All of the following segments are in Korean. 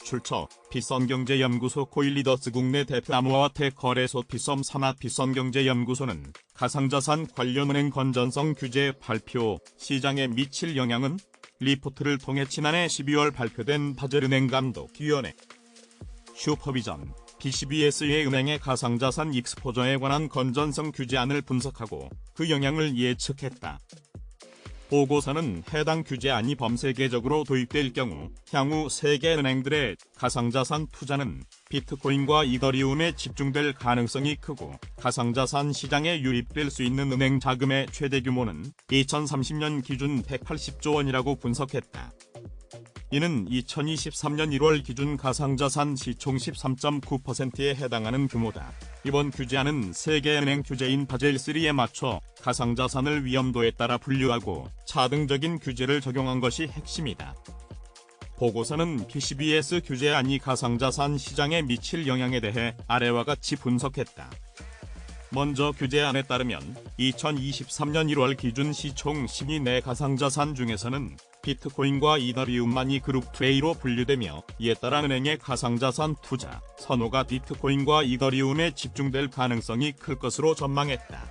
출처 비선경제연구소 코일리더스 국내 대표 암호화폐 거래소 비썸 산하 비선경제연구소는 가상자산 관련 은행 건전성 규제 발표, 시장에 미칠 영향은? 리포트를 통해 지난해 12월 발표된 바젤은행감독위원회 슈퍼비전 BCBS의 은행의 가상자산 익스포저에 관한 건전성 규제안을 분석하고 그 영향을 예측했다. 보고서는 해당 규제안이 범세계적으로 도입될 경우 향후 세계 은행들의 가상자산 투자는 비트코인과 이더리움에 집중될 가능성이 크고 가상자산 시장에 유입될 수 있는 은행 자금의 최대 규모는 2030년 기준 180조 원이라고 분석했다. 이는 2023년 1월 기준 가상자산 시총 13.9%에 해당하는 규모다. 이번 규제안은 세계은행 규제인 바젤3에 맞춰 가상자산을 위험도에 따라 분류하고 차등적인 규제를 적용한 것이 핵심이다. 보고서는 BCBS 규제안이 가상자산 시장에 미칠 영향에 대해 아래와 같이 분석했다. 먼저 규제안에 따르면 2023년 1월 기준 시총 12내 가상자산 중에서는 비트코인과 이더리움만이 그룹 2A로 분류되며 이에 따라 은행의 가상자산 투자 선호가 비트코인과 이더리움에 집중될 가능성이 클 것으로 전망했다.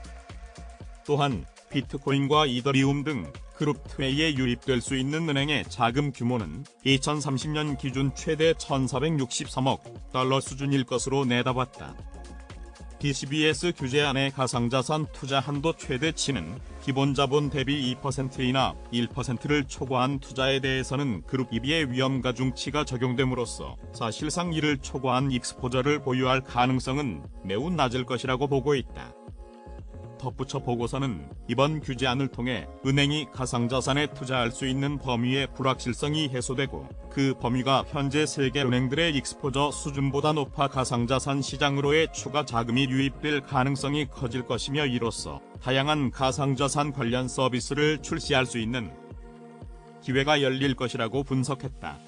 또한 비트코인과 이더리움 등 그룹 2A에 유입될 수 있는 은행의 자금 규모는 2030년 기준 최대 1,463억 달러 수준일 것으로 내다봤다. BCBS 규제안의 가상자산 투자 한도 최대치는 기본 자본 대비 2%이나 1%를 초과한 투자에 대해서는 그룹 2B의 위험 가중치가 적용됨으로써 사실상 이를 초과한 익스포저를 보유할 가능성은 매우 낮을 것이라고 보고 있다. 덧붙여 보고서는 이번 규제안을 통해 은행이 가상자산에 투자할 수 있는 범위의 불확실성이 해소되고 그 범위가 현재 세계 은행들의 익스포저 수준보다 높아 가상자산 시장으로의 추가 자금이 유입될 가능성이 커질 것이며 이로써 다양한 가상자산 관련 서비스를 출시할 수 있는 기회가 열릴 것이라고 분석했다.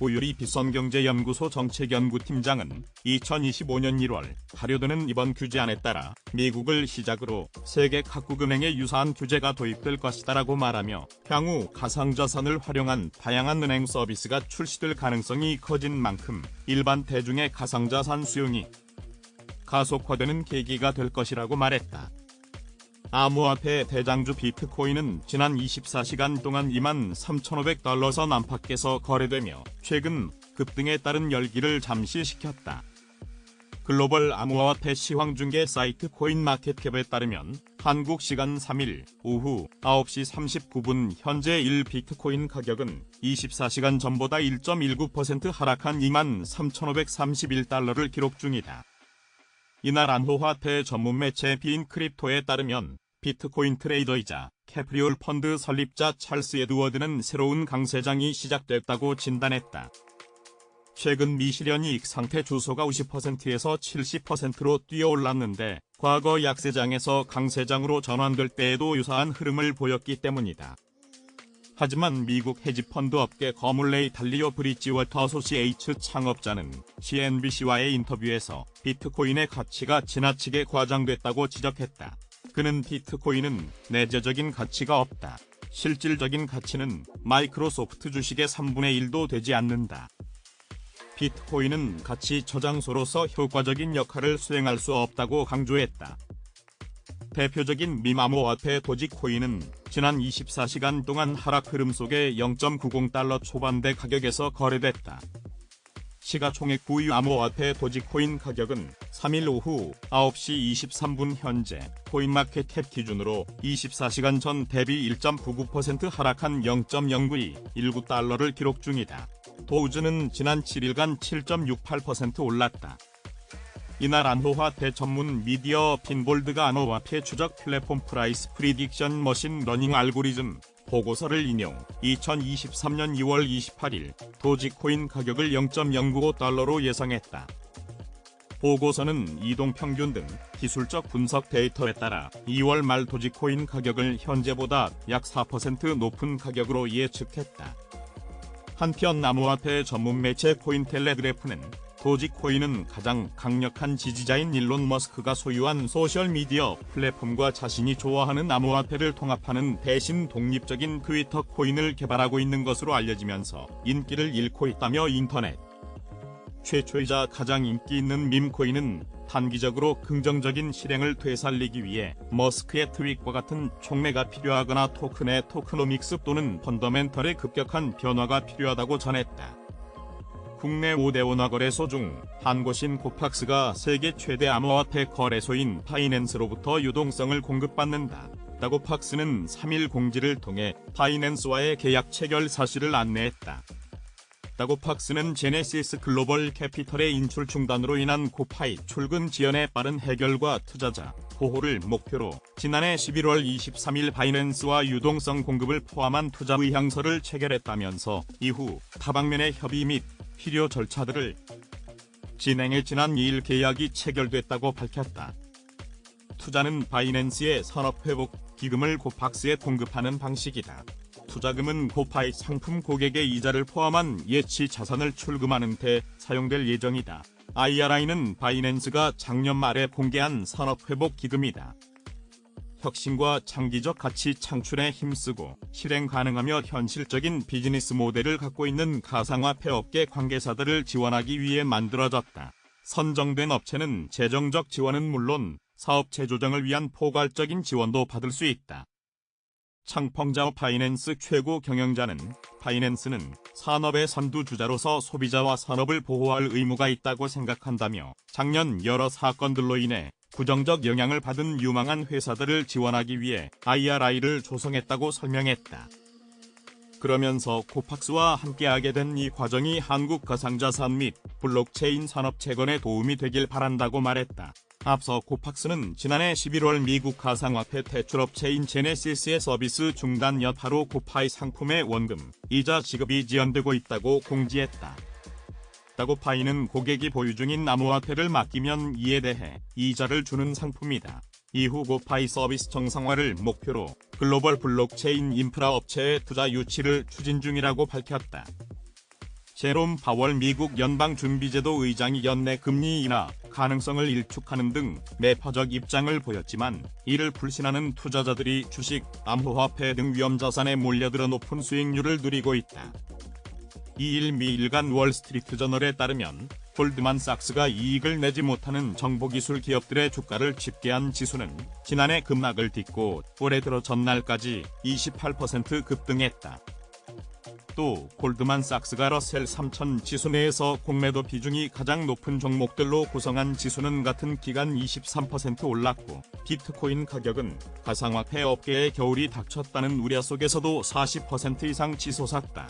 오유리 비선경제연구소 정책연구팀장은 2025년 1월 발효되는 이번 규제안에 따라 미국을 시작으로 세계 각국 은행에 유사한 규제가 도입될 것이다라고 말하며 향후 가상자산을 활용한 다양한 은행 서비스가 출시될 가능성이 커진 만큼 일반 대중의 가상자산 수용이 가속화되는 계기가 될 것이라고 말했다. 암호화폐 대장주 비트코인은 지난 24시간 동안 23,500달러 선 안팎에서 거래되며 최근 급등에 따른 열기를 잠시 식혔다. 글로벌 암호화폐 시황중개 사이트 코인마켓캡에 따르면 한국 시간 3일 오후 9시 39분 현재 1비트코인 가격은 24시간 전보다 1.19% 하락한 23,531달러를 기록 중이다. 이날 암호화폐 전문 매체 빈크립토에 따르면 비트코인 트레이더이자 캐프리올 펀드 설립자 찰스 에드워드는 새로운 강세장이 시작됐다고 진단했다. 최근 미실현이익 상태 주소가 50%에서 70%로 뛰어올랐는데 과거 약세장에서 강세장으로 전환될 때에도 유사한 흐름을 보였기 때문이다. 하지만 미국 헤지펀드 업계 거물레이 달리오 브리지워터 어소시에이츠 창업자는 CNBC와의 인터뷰에서 비트코인의 가치가 지나치게 과장됐다고 지적했다. 그는 비트코인은 내재적인 가치가 없다. 실질적인 가치는 마이크로소프트 주식의 3분의 1도 되지 않는다. 비트코인은 가치 저장소로서 효과적인 역할을 수행할 수 없다고 강조했다. 대표적인 밈암호화폐 도지코인은 지난 24시간 동안 하락 흐름 속에 0.90달러 초반대 가격에서 거래됐다. 시가총액 9위 암호화폐 도지코인 가격은 3일 오후 9시 23분 현재 코인마켓캡 기준으로 24시간 전 대비 1.99% 하락한 0.0919달러를 기록 중이다. 도우즈는 지난 7일간 7.68% 올랐다. 이날 암호화폐 전문 미디어 핀볼드가 암호화폐 추적 플랫폼 프라이스 프리딕션 머신 러닝 알고리즘 보고서를 인용 2023년 2월 28일 도지코인 가격을 0.095달러로 예상했다. 보고서는 이동평균 등 기술적 분석 데이터에 따라 2월 말 도지코인 가격을 현재보다 약 4% 높은 가격으로 예측했다. 한편 암호화폐 전문 매체 코인텔레그래프는 도지코인은 가장 강력한 지지자인 일론 머스크가 소유한 소셜미디어 플랫폼과 자신이 좋아하는 암호화폐를 통합하는 대신 독립적인 트위터 코인을 개발하고 있는 것으로 알려지면서 인기를 잃고 있다며 인터넷 최초이자 가장 인기 있는 밈코인은 단기적으로 긍정적인 실행을 되살리기 위해 머스크의 트윗과 같은 촉매가 필요하거나 토큰의 토크노믹스 또는 펀더멘털의 급격한 변화가 필요하다고 전했다. 국내 5대 원화거래소 중 한 곳인 코팍스가 세계 최대 암호화폐 거래소인 바이낸스로부터 유동성을 공급받는다. 코팍스는 3일 공지를 통해 바이낸스와의 계약 체결 사실을 안내했다. 코팍스는 제네시스 글로벌 캐피털의 인출 중단으로 인한 코파이 출근 지연의 빠른 해결과 투자자 보호를 목표로 지난해 11월 23일 바이낸스와 유동성 공급을 포함한 투자 의향서를 체결했다면서 이후 다방면의 협의 및 필요 절차들을 진행해 지난 2일 계약이 체결됐다고 밝혔다. 투자는 바이낸스의 산업회복 기금을 코팍스에 공급하는 방식이다. 투자금은 코파이 상품 고객의 이자를 포함한 예치 자산을 출금하는 데 사용될 예정이다. IRI는 바이낸스가 작년 말에 공개한 산업회복 기금이다. 혁신과 장기적 가치 창출에 힘쓰고 실행 가능하며 현실적인 비즈니스 모델을 갖고 있는 가상화폐 업계 관계자들을 지원하기 위해 만들어졌다. 선정된 업체는 재정적 지원은 물론 사업 재조정을 위한 포괄적인 지원도 받을 수 있다. 창펑자오 바이낸스 최고 경영자는 바이낸스는 산업의 선두주자로서 소비자와 산업을 보호할 의무가 있다고 생각한다며 작년 여러 사건들로 인해 부정적 영향을 받은 유망한 회사들을 지원하기 위해 IRI를 조성했다고 설명했다. 그러면서 코팍스와 함께하게 된 이 과정이 한국 가상자산 및 블록체인 산업 재건에 도움이 되길 바란다고 말했다. 앞서 코팍스는 지난해 11월 미국 가상화폐 대출업체인 제네시스의 서비스 중단 여파로 코파이 상품의 원금, 이자 지급이 지연되고 있다고 공지했다. 코파이는 고객이 보유 중인 암호화폐를 맡기면 이에 대해 이자를 주는 상품이다. 이후 코파이 서비스 정상화를 목표로 글로벌 블록체인 인프라 업체의 투자 유치를 추진 중이라고 밝혔다. 제롬 파월 미국 연방준비제도 의장이 연내 금리 인하 가능성을 일축하는 등 매파적 입장을 보였지만 이를 불신하는 투자자들이 주식, 암호화폐 등 위험자산에 몰려들어 높은 수익률을 누리고 있다. 2일 미 일간 월스트리트저널에 따르면 골드만삭스가 이익을 내지 못하는 정보기술 기업들의 주가를 집계한 지수는 지난해 급락을 딛고 올해 들어 전날까지 28% 급등했다. 또 골드만삭스가 러셀 3000 지수 내에서 공매도 비중이 가장 높은 종목들로 구성한 지수는 같은 기간 23% 올랐고 비트코인 가격은 가상화폐 업계의 겨울이 닥쳤다는 우려 속에서도 40% 이상 치솟았다.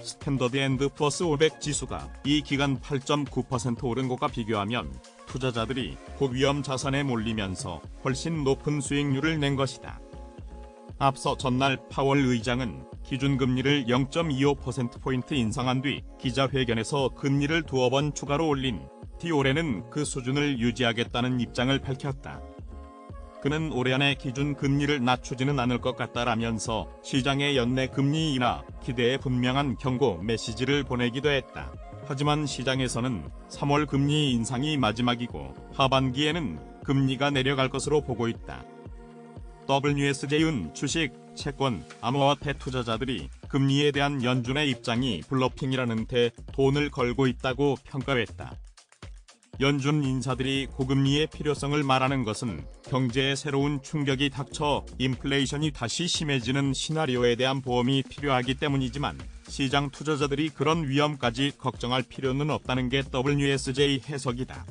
스탠더드 앤드 푸어스 500 지수가 이 기간 8.9% 오른 것과 비교하면 투자자들이 고위험 자산에 몰리면서 훨씬 높은 수익률을 낸 것이다. 앞서 전날 파월 의장은 기준금리를 0.25%포인트 인상한 뒤 기자회견에서 금리를 두어 번 추가로 올린 뒤 올해는 그 수준을 유지하겠다는 입장을 밝혔다. 그는 올해 안에 기준금리를 낮추지는 않을 것 같다라면서 시장의 연내 금리 인하 기대에 분명한 경고 메시지를 보내기도 했다. 하지만 시장에서는 3월 금리 인상이 마지막이고 하반기에는 금리가 내려갈 것으로 보고 있다. WSJ은 주식, 채권, 암호화폐 투자자들이 금리에 대한 연준의 입장이 블러핑이라는 데 돈을 걸고 있다고 평가했다. 연준 인사들이 고금리의 필요성을 말하는 것은 경제에 새로운 충격이 닥쳐 인플레이션이 다시 심해지는 시나리오에 대한 보험이 필요하기 때문이지만 시장 투자자들이 그런 위험까지 걱정할 필요는 없다는 게 WSJ 해석이다.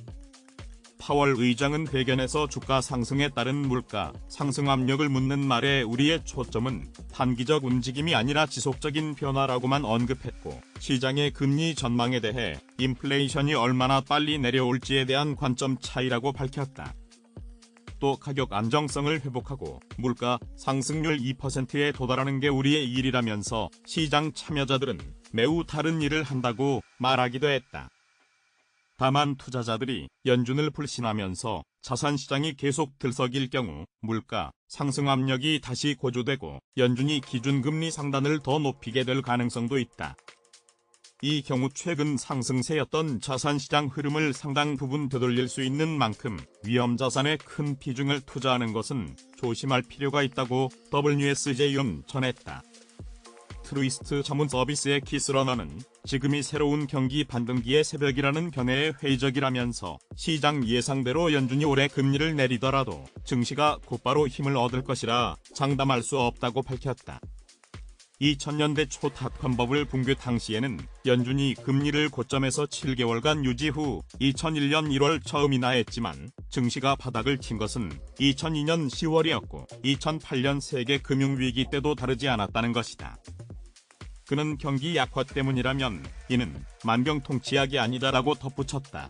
파월 의장은 회견에서 주가 상승에 따른 물가 상승 압력을 묻는 말에 우리의 초점은 단기적 움직임이 아니라 지속적인 변화라고만 언급했고 시장의 금리 전망에 대해 인플레이션이 얼마나 빨리 내려올지에 대한 관점 차이라고 밝혔다. 또 가격 안정성을 회복하고 물가 상승률 2%에 도달하는 게 우리의 일이라면서 시장 참여자들은 매우 다른 일을 한다고 말하기도 했다. 다만 투자자들이 연준을 불신하면서 자산시장이 계속 들썩일 경우 물가 상승 압력이 다시 고조되고 연준이 기준금리 상단을 더 높이게 될 가능성도 있다. 이 경우 최근 상승세였던 자산시장 흐름을 상당 부분 되돌릴 수 있는 만큼 위험 자산에 큰 비중을 투자하는 것은 조심할 필요가 있다고 WSJ는 전했다. 트루이스트 전문 서비스의 키스러너는 지금이 새로운 경기 반등기의 새벽이라는 견해에 회의적이라면서 시장 예상대로 연준이 올해 금리를 내리더라도 증시가 곧바로 힘을 얻을 것이라 장담할 수 없다고 밝혔다. 2000년대 초 닷컴 버블 붕괴 당시에는 연준이 금리를 고점에서 7개월간 유지 후 2001년 1월 처음 인하했지만 증시가 바닥을 친 것은 2002년 10월이었고 2008년 세계 금융위기 때도 다르지 않았다는 것이다. 그는 경기 약화 때문이라면 이는 만병통치약이 아니다라고 덧붙였다.